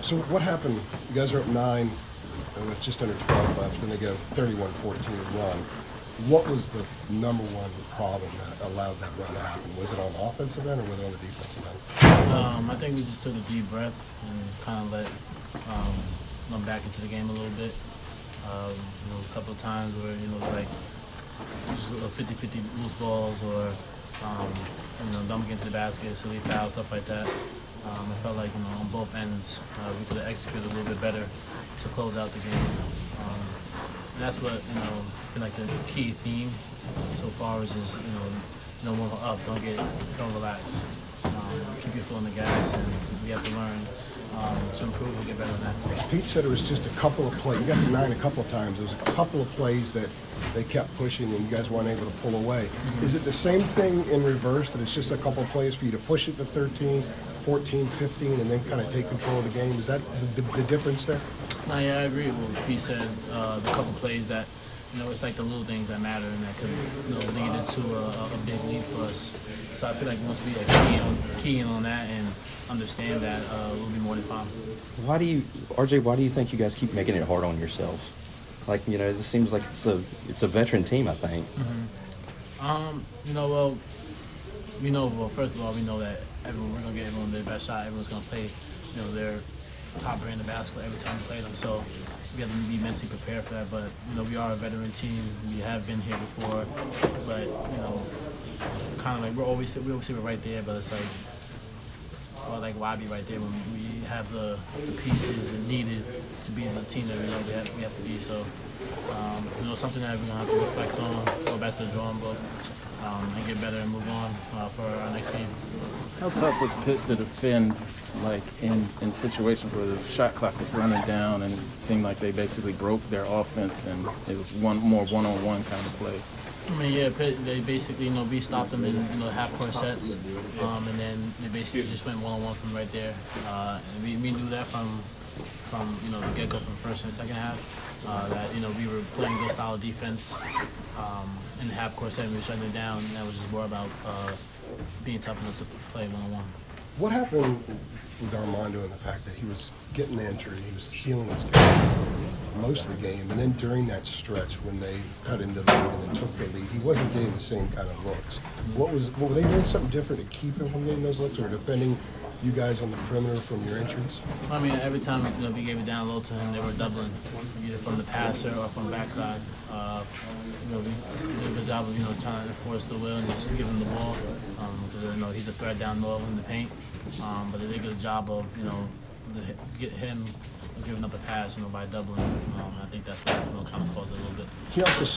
So what happened? You guys are up 9 with just under 12 left, then they go 31-14 run. What was the number one problem that allowed that run to happen? Was it on the offensive end or was it on the defensive end? I think we just took a deep breath and kind of let them back into the game a little bit. A couple of times where, like just 50-50 loose balls or, dumping into the basket, silly fouls, stuff like that. I felt like, on both ends, we could have executed a little bit better to close out the game. And that's what, it's been like the key theme so far is just, no more up, don't relax. Keep your foot on the gas, and we have to learn to improve and get better on that. Pete said it was just a couple of plays. You got to 9 a couple of times. There was a couple of plays that they kept pushing and you guys weren't able to pull away. Mm-hmm. Is it the same thing in reverse, that it's just a couple of plays for you to push it to 13, 14, 15, and then kind of take control of the game? Is that the difference there? No, yeah, I agree with what Pete said. The couple plays that, it's like the little things that matter and that could lead into a big lead for us. So I feel like once we key in on that and understand that, we'll be more than fine. Why do you think you guys keep making it hard on yourselves? Like, this seems like it's a veteran team, I think. Mm-hmm. Well, first of all, we know that we're going to get everyone their best shot. Everyone's going to play, their top brand of basketball every time we play them. So we have to be mentally prepared for that. But, we are a veteran team. We have been here before. But, kind of like we always say we're right there, but it's like, well, like why be right there when we have the pieces needed to be the team that we have to be. So, something that we're gonna have to reflect on, go back to the drawing board, and get better and move on for our next game. How tough was Pitt to defend, like in situations where the shot clock was running down and it seemed like they basically broke their offense and it was more one-on-one kind of play? I mean, yeah, Pitt, they basically, we stopped them in, half-court sets, and then they basically just went one-on-one from right there. And we knew that from the get-go from first and second half, that, we were playing good, solid defense in the half-court set, and we were shutting it down, and that was just more about being tough enough to play one-on-one. What happened with Armando and the fact that he was getting injured, he was sealing his game most of the game, and then during that stretch when they cut into the lead and then took the lead, he wasn't getting the same kind of looks. Were they doing something different to keep him from getting those looks, or defending you guys on the perimeter from your injuries? I mean, every time we gave it down low to him, they were doubling, either from the passer or from backside. We did a good job of trying to enforce the will and just give him the ball, because he's a threat down low in the paint. But they did a good job of get him giving up a pass by doubling. I think that's what kind of caused it a little bit. He also